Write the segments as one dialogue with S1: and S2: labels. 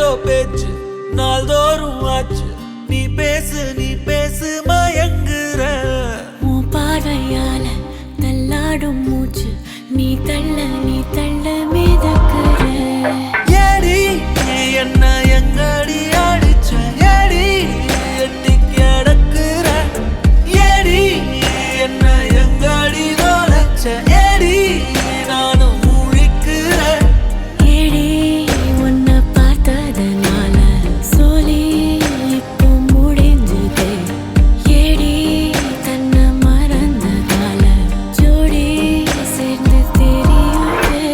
S1: ஏதேதோ பேச்சு நாள்தோறும் ஆச்சு. நீ பேசு மயங்குற.
S2: உன் பார்வையால தள்ளாடும் மூச்சு. நீ தள்ள மிதக்குற.
S1: ஏடி என்ன எங்கடி அடிச்ச? ஏடி எட்டி கிடக்குற. ஏடி என்ன எங்கடி தொலைச்ச? ஏடி நானும் முழிக்கிறேன்.
S2: ஏடி உன்னை பார்த்ததனால சோலி இப்போ முடிஞ்சதே. ஏடி தன்னை மறந்ததால ஜோடி சேர்ந்து தெரியுதே.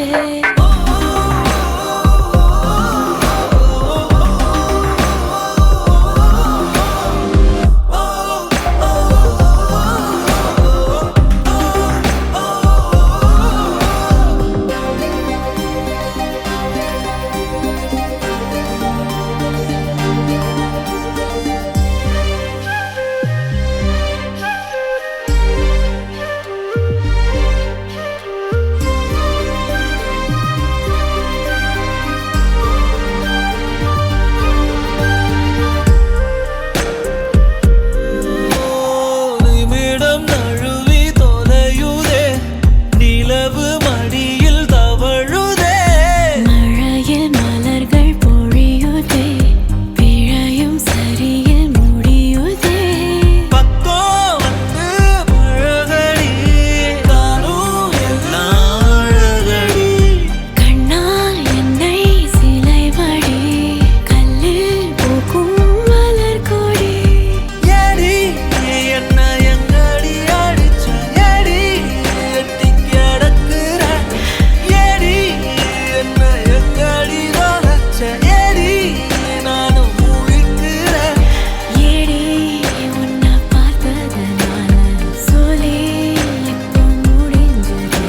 S1: நிமிடம் நழுவி தொலையுதே. நிலவு மடியில் தவழுதே.
S2: மழையில் மலர்கள் பொழியுதே. பிழையும் சரியில் முடியுதே.
S1: பக்கம் வந்து பழகடி. தானும் எல்லாம் அழகடி.
S2: கண்ணால் என்னை சிலைவடி. கல்லில் பூக்கும் மலர் கொடி.
S1: ஏடி என்ன எங்கடி அடிச்ச? ஏடி எட்டி கிடக்குற. ஏடி என்ன எங்கடி தொலைச்ச? ஏடி நானும் முழிக்கிறேன்.
S2: ஏடி உன்னை பார்த்ததனால சோலி இப்போ முடிஞ்சதே.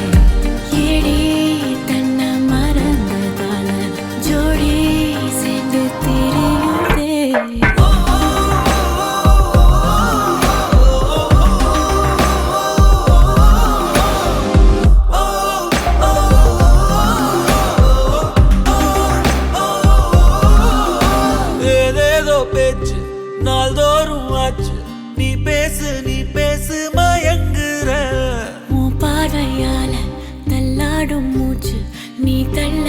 S2: ஏடி தன்னை மறந்ததால ஜோடி சேர்ந்து தெரியுதே.
S1: ஏதேதோ பேச்சு நாள்தோறும் ஆச்சு. நீ பேசு மயங்குற.
S2: உன் பார்வையால தள்ளாடும் மூச்சு. நீ தள்ள